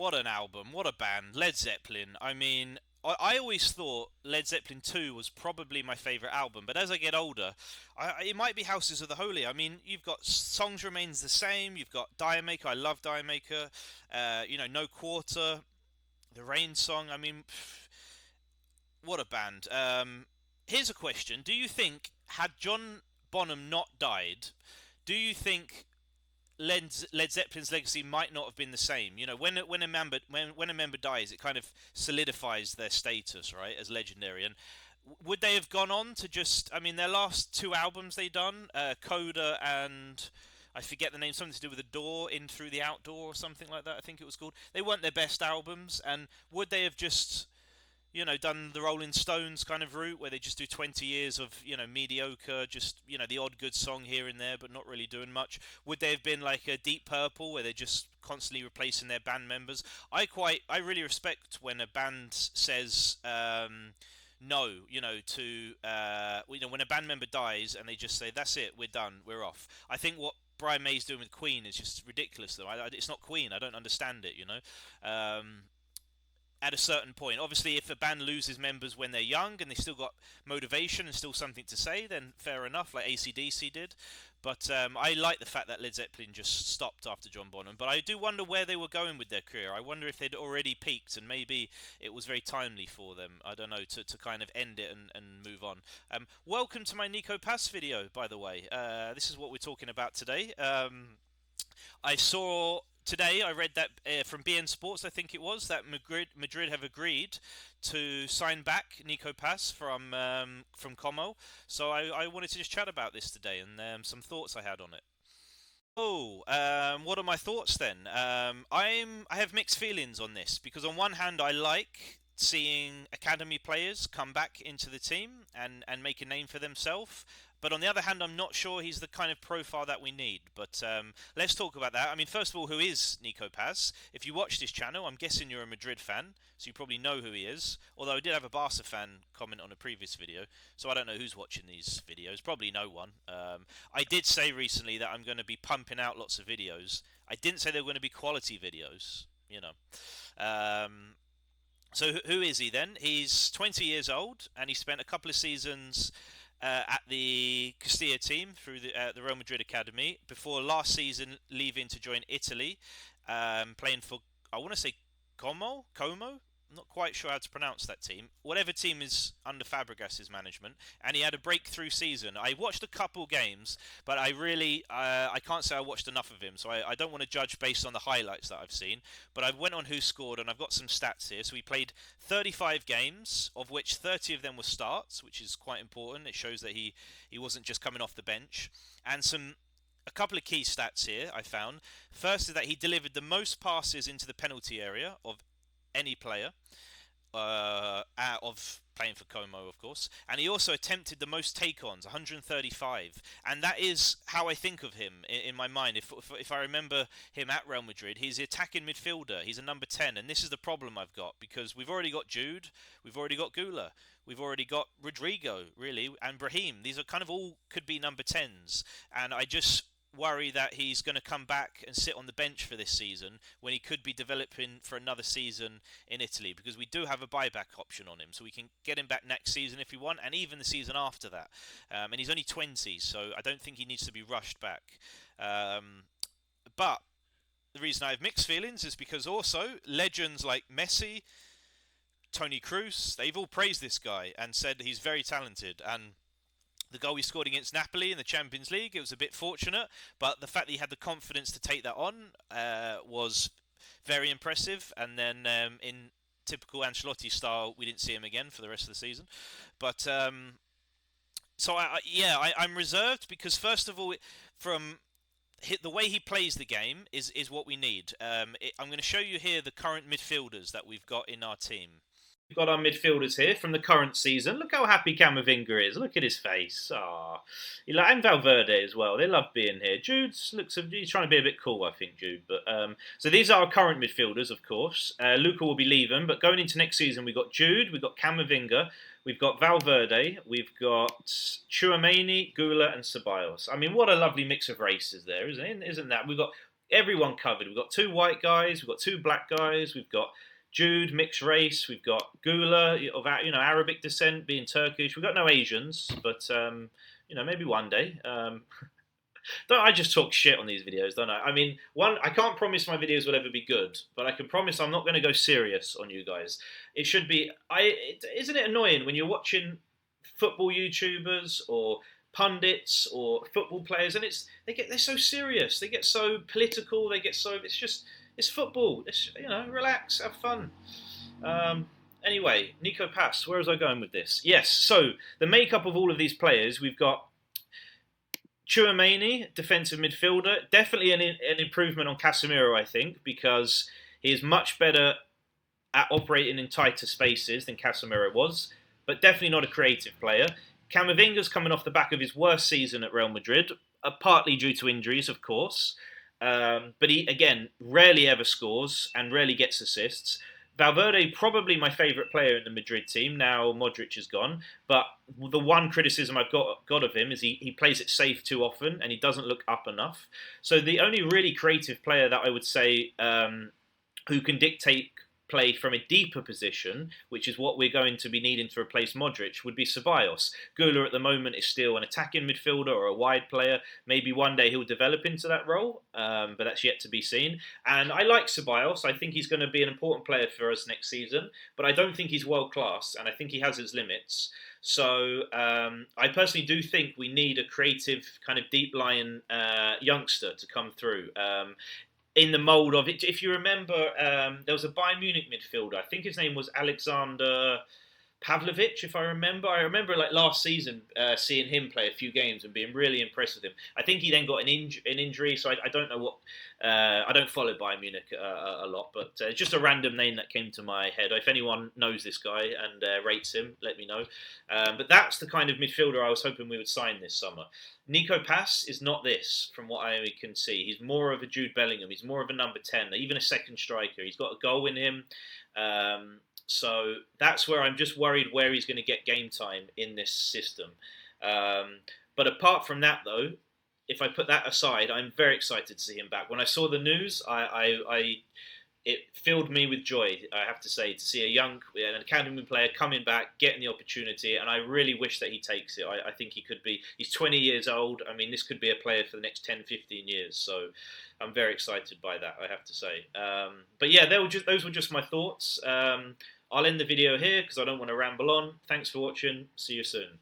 What an album, what a band. Led Zeppelin. I mean, I always thought Led Zeppelin 2 was probably my favourite album, but as I get older, it might be Houses of the Holy. I mean, you've got Songs Remains the Same, you've got Diamaker, I love Diamaker, No Quarter, the Rain song. I mean, what a band. Here's a question. Do you think, had John Bonham not died, do you think Led Zeppelin's legacy might not have been the same. You know, when a member dies, it kind of solidifies their status, right, as legendary. And would they have gone on to just? I mean, their last two albums they done, Coda and I forget the name, something to do with a door in through the outdoor or something like that. I think it was called. They weren't their best albums, and would they have just done the Rolling Stones kind of route where they just do 20 years of, mediocre, just, the odd good song here and there, but not really doing much? Would they have been like a Deep Purple where they're just constantly replacing their band members? I really respect when a band says, no, when a band member dies and they just say, that's it, we're done, we're off. I think what Brian May's doing with Queen is just ridiculous, though. It's not Queen. I don't understand it. At a certain point. Obviously, if a band loses members when they're young and they still got motivation and still something to say, then fair enough, like AC/DC did. But I like the fact that Led Zeppelin just stopped after John Bonham. But I do wonder where they were going with their career. I wonder if they'd already peaked and maybe it was very timely for them, I don't know, to kind of end it and move on. Welcome to my Nico Paz video, by the way. This is what we're talking about today. I saw today, I read that from BN Sports, I think it was, that Madrid have agreed to sign back Nico Paz from Como. So I wanted to just chat about this today and some thoughts I had on it. Oh, what are my thoughts then? I have mixed feelings on this because on one hand I like seeing academy players come back into the team and make a name for themselves. But on the other hand, I'm not sure he's the kind of profile that we need. But let's talk about that. I mean, first of all, who is Nico Paz? If you watch this channel, I'm guessing you're a Madrid fan, so you probably know who he is. Although I did have a Barca fan comment on a previous video, so I don't know who's watching these videos. Probably no one. I did say recently that I'm going to be pumping out lots of videos. I didn't say they were going to be quality videos, So who is he then? He's 20 years old, and he spent a couple of seasons at the Castilla team through the Real Madrid academy before last season leaving to join Italy, playing for, I want to say, Como. I'm not quite sure how to pronounce that team. Whatever team is under Fabregas's management, and he had a breakthrough season. I watched a couple games, but I can't say I watched enough of him, so I don't want to judge based on the highlights that I've seen. But I went on who scored, and I've got some stats here. So he played 35 games, of which 30 of them were starts, which is quite important. It shows that he wasn't just coming off the bench. And a couple of key stats here I found. First is that he delivered the most passes into the penalty area of any player of playing for Como, of course, and he also attempted the most take-ons, 135, and that is how I think of him in my mind. If I remember him at Real Madrid, he's the attacking midfielder. He's a number 10, and this is the problem I've got because we've already got Jude, we've already got Gula, we've already got Rodrigo, really, and Brahim. These are kind of all could be number 10s, and I just worry that he's going to come back and sit on the bench for this season when he could be developing for another season in Italy, because we do have a buyback option on him, so we can get him back next season if we want, and even the season after that. And he's only 20, so I don't think he needs to be rushed back. But the reason I have mixed feelings is because also legends like Messi, Toni Kroos, they've all praised this guy and said he's very talented. And the goal he scored against Napoli in the Champions League, it was a bit fortunate, but the fact that he had the confidence to take that on was very impressive. And then in typical Ancelotti style, we didn't see him again for the rest of the season. But so I'm reserved because first of all, from the way he plays the game is what we need. I'm going to show you here the current midfielders that we've got in our team. We've got our midfielders here from the current season. Look how happy Camavinga is. Look at his face. And Valverde as well. They love being here. He's trying to be a bit cool, I think, Jude. But so these are our current midfielders, of course. Luka will be leaving, but going into next season, we've got Jude, we've got Camavinga, we've got Valverde, we've got Tchouaméni, Gula, and Ceballos. I mean, what a lovely mix of races there, isn't that? We've got everyone covered. We've got two white guys, we've got two black guys, we've got Jude, mixed race. We've got Gula of Arabic descent, being Turkish. We've got no Asians, but maybe one day. Don't I just talk shit on these videos, don't I? I mean, I can't promise my videos will ever be good, but I can promise I'm not going to go serious on you guys. It should be. Isn't it annoying when you're watching football YouTubers or pundits or football players, and they're so serious, they get so political, it's football. Relax, have fun. Um, anyway, Nico Paz, where was I going with this? Yes, so the makeup of all of these players, we've got Chouameni, defensive midfielder, definitely an improvement on Casemiro, I think, because he is much better at operating in tighter spaces than Casemiro was, but definitely not a creative player. Camavinga's coming off the back of his worst season at Real Madrid, partly due to injuries, of course. But he, again, rarely ever scores and rarely gets assists. Valverde, probably my favourite player in the Madrid team. Now Modric is gone. But the one criticism I've got of him is he plays it safe too often and he doesn't look up enough. So the only really creative player that I would say who can dictate play from a deeper position, which is what we're going to be needing to replace Modric, would be Ceballos. Gula at the moment is still an attacking midfielder or a wide player. Maybe one day he'll develop into that role, but that's yet to be seen. And I like Ceballos. I think he's going to be an important player for us next season, but I don't think he's world class, and I think he has his limits. So I personally do think we need a creative, kind of deep-lying youngster to come through. In the mould of it, if you remember, there was a Bayern Munich midfielder. I think his name was Alexander Pavlovich, if I remember. I remember like last season seeing him play a few games and being really impressed with him. I think he then got an injury, so I don't know what. I don't follow Bayern Munich a lot, but it's just a random name that came to my head. If anyone knows this guy and rates him, let me know. But that's the kind of midfielder I was hoping we would sign this summer. Nico Paz is not this, from what I can see. He's more of a Jude Bellingham. He's more of a number 10, even a second striker. He's got a goal in him. So that's where I'm just worried where he's going to get game time in this system. But apart from that, though, if I put that aside, I'm very excited to see him back. When I saw the news, it filled me with joy, I have to say, to see an academy player coming back, getting the opportunity, and I really wish that he takes it. I think he could be. He's 20 years old. I mean, this could be a player for the next 10, 15 years. So I'm very excited by that, I have to say. But yeah, those were just my thoughts. I'll end the video here because I don't want to ramble on. Thanks for watching. See you soon.